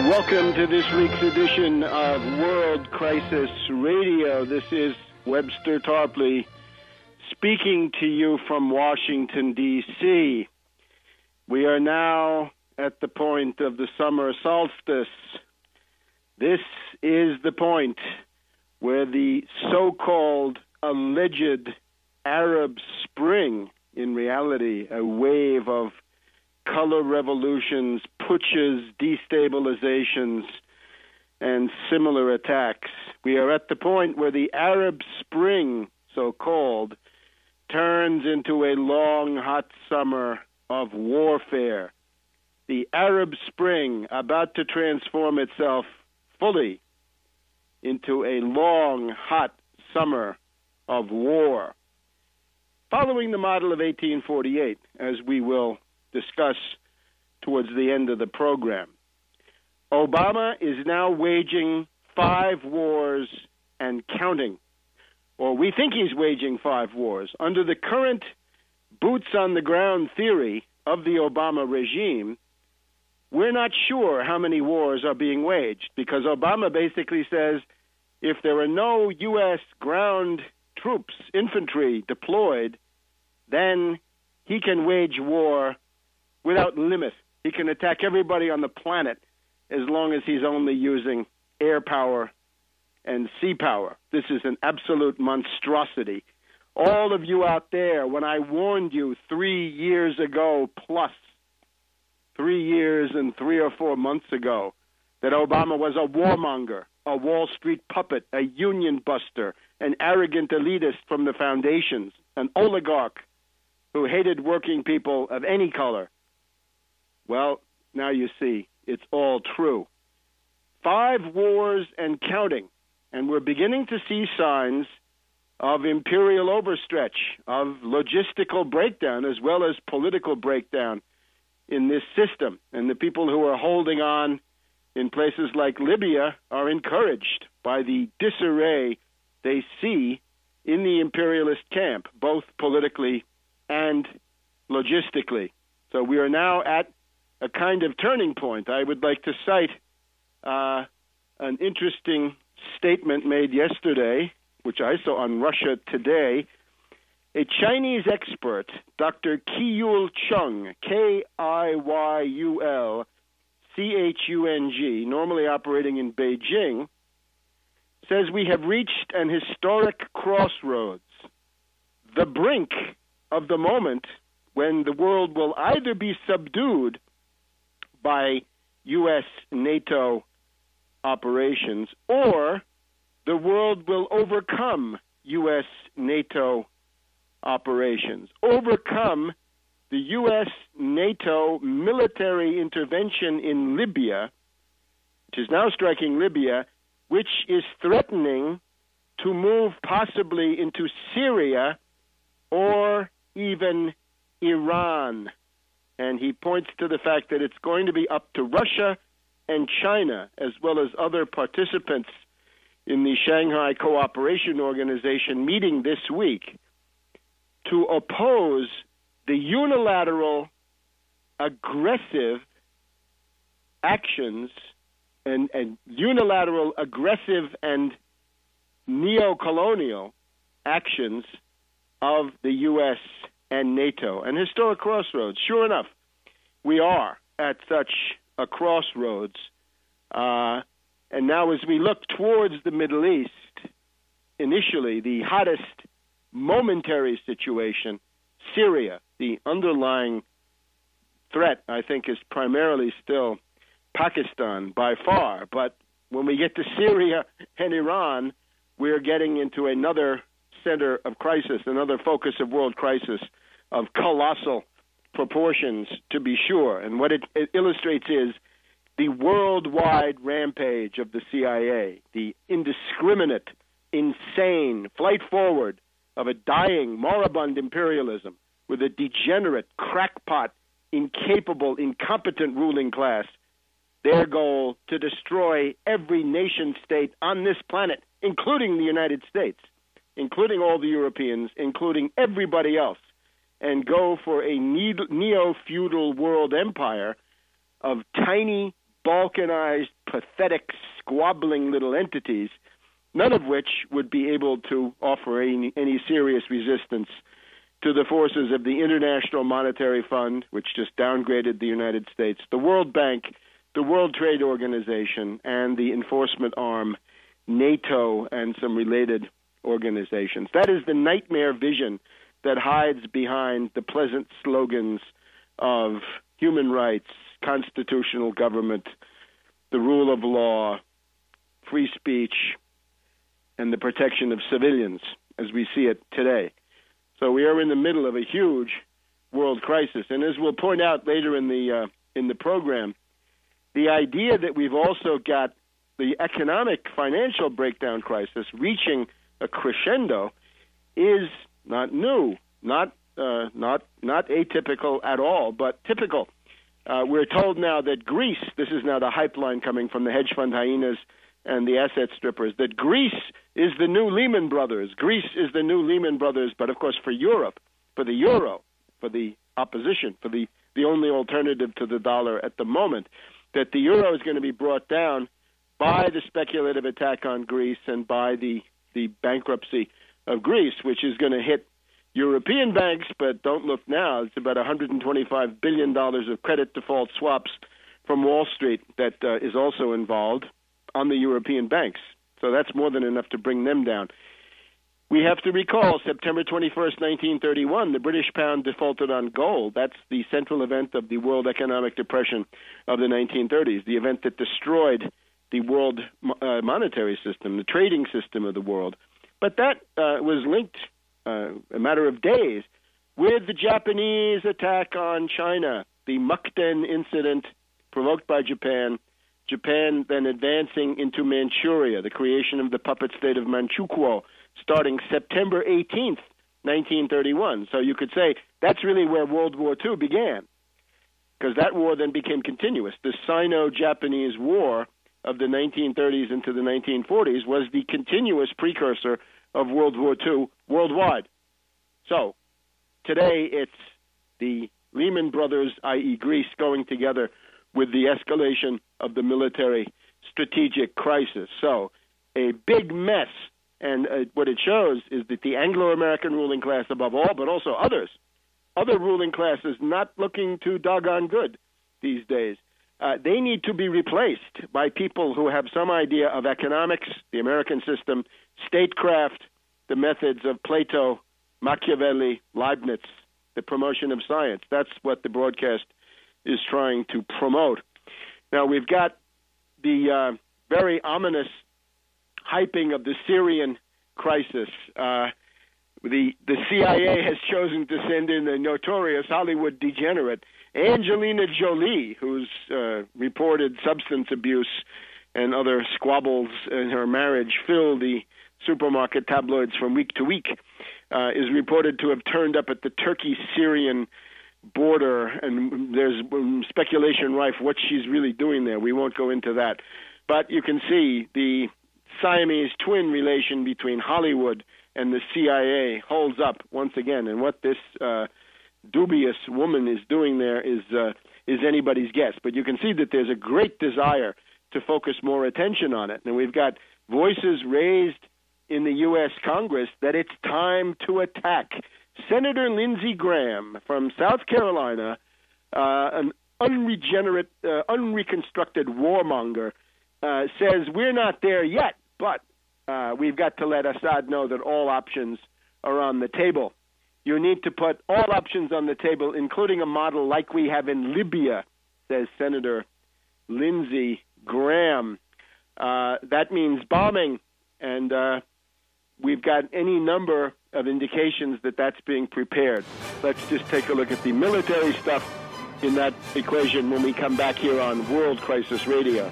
Welcome to this week's edition of World Crisis Radio. This is Webster Tarpley speaking to you from Washington, D.C. We are now at the point of the summer solstice. This is the point where the so-called alleged Arab Spring, in reality a wave of color revolutions, putches, destabilizations, and similar attacks. We are at the point where the Arab Spring, so-called, turns into a long, hot summer of warfare. The Arab Spring about to transform itself fully into a long, hot summer of war. Following the model of 1848, as we will discuss towards the end of the program, Obama is now waging 5 wars and counting. Or we think he's waging 5 wars. Under the current boots-on-the-ground theory of the Obama regime, we're not sure how many wars are being waged, because Obama basically says if there are no U.S. ground troops, infantry deployed, then he can wage war without limit. He can attack everybody on the planet as long as he's only using air power and sea power. This is an absolute monstrosity. All of you out there, when I warned you 3 years ago plus, 3 years and 3 or 4 months ago, that Obama was a warmonger, a Wall Street puppet, a union buster, an arrogant elitist from the foundations, an oligarch who hated working people of any color. Well, now you see, it's all true. 5 wars and counting, and we're beginning to see signs of imperial overstretch, of logistical breakdown, as well as political breakdown in this system. And the people who are holding on in places like Libya are encouraged by the disarray they see in the imperialist camp, both politically and logistically. So we are now at a kind of turning point. I would like to cite an interesting statement made yesterday, which I saw on Russia Today. A Chinese expert, Dr. Kiyul Chung, Kiyul-Chung, normally operating in Beijing, says we have reached an historic crossroads, the brink of the moment when the world will either be subdued by U.S. NATO operations, or the world will overcome U.S. NATO operations, overcome the U.S. NATO military intervention in Libya, which is now striking Libya, which is threatening to move possibly into Syria or even Iran. And he points to the fact that it's going to be up to Russia and China, as well as other participants in the Shanghai Cooperation Organization meeting this week, to oppose the unilateral, aggressive actions and unilateral, aggressive, and neo-colonial actions of the U.S. and NATO. An historic crossroads. Sure enough, we are at such a crossroads. And now as we look towards the Middle East, initially the hottest momentary situation, Syria, the underlying threat, I think, is primarily still Pakistan by far. But when we get to Syria and Iran, we're getting into another center of crisis, another focus of world crisis of colossal proportions, to be sure. And what it illustrates is the worldwide rampage of the CIA, the indiscriminate, insane flight forward of a dying, moribund imperialism with a degenerate, crackpot, incapable, incompetent ruling class. Their goal to destroy every nation state on this planet, including the United States, including all the Europeans, including everybody else, and go for a neo-feudal world empire of tiny, balkanized, pathetic, squabbling little entities, none of which would be able to offer any serious resistance to the forces of the International Monetary Fund, which just downgraded the United States, the World Bank, the World Trade Organization, and the enforcement arm, NATO, and some related organizations. That is the nightmare vision that hides behind the pleasant slogans of human rights, constitutional government, the rule of law, free speech, and the protection of civilians as we see it today. So we are in the middle of a huge world crisis. And as we'll point out later in the program, the idea that we've also got the economic financial breakdown crisis reaching a crescendo is not new, not atypical at all, but typical. We're told now that Greece, this is now the hype line coming from the hedge fund hyenas and the asset strippers, that Greece is the new Lehman Brothers. Greece is the new Lehman Brothers, but of course for Europe, for the euro, for the opposition, for the only alternative to the dollar at the moment, that the euro is going to be brought down by the speculative attack on Greece and by the bankruptcy of Greece, which is going to hit European banks, but don't look now. It's about $125 billion of credit default swaps from Wall Street that is also involved on the European banks. So that's more than enough to bring them down. We have to recall September 21st, 1931, the British pound defaulted on gold. That's the central event of the World Economic Depression of the 1930s, the event that destroyed the world monetary system, the trading system of the world. But that was linked a matter of days with the Japanese attack on China, the Mukden incident provoked by Japan then advancing into Manchuria, the creation of the puppet state of Manchukuo, starting September 18th, 1931. So you could say that's really where World War II began, because that war then became continuous. The Sino-Japanese War of the 1930s into the 1940s was the continuous precursor of World War II worldwide. So today it's the Lehman Brothers, i.e. Greece, going together with the escalation of the military strategic crisis. So a big mess. And what it shows is that the Anglo-American ruling class above all, but also other ruling classes not looking too doggone good these days, they need to be replaced by people who have some idea of economics, the American system, statecraft, the methods of Plato, Machiavelli, Leibniz, the promotion of science. That's what the broadcast is trying to promote. Now, we've got the very ominous hyping of the Syrian crisis. The CIA has chosen to send in a notorious Hollywood degenerate, Angelina Jolie, whose reported substance abuse and other squabbles in her marriage fill the supermarket tabloids from week to week, is reported to have turned up at the Turkey-Syrian border, and there's speculation rife what she's really doing there. We won't go into that. But you can see the Siamese twin relation between Hollywood and the CIA holds up once again. And what this dubious woman is doing there is anybody's guess. But you can see that there's a great desire to focus more attention on it. And we've got voices raised in the U.S. Congress that it's time to attack. Senator Lindsey Graham from South Carolina, an unregenerate, unreconstructed warmonger, says we're not there yet, but we've got to let Assad know that all options are on the table. You need to put all options on the table, including a model like we have in Libya, says Senator Lindsey Graham. That means bombing, and we've got any number of indications that that's being prepared. Let's just take a look at the military stuff in that equation when we come back here on World Crisis Radio.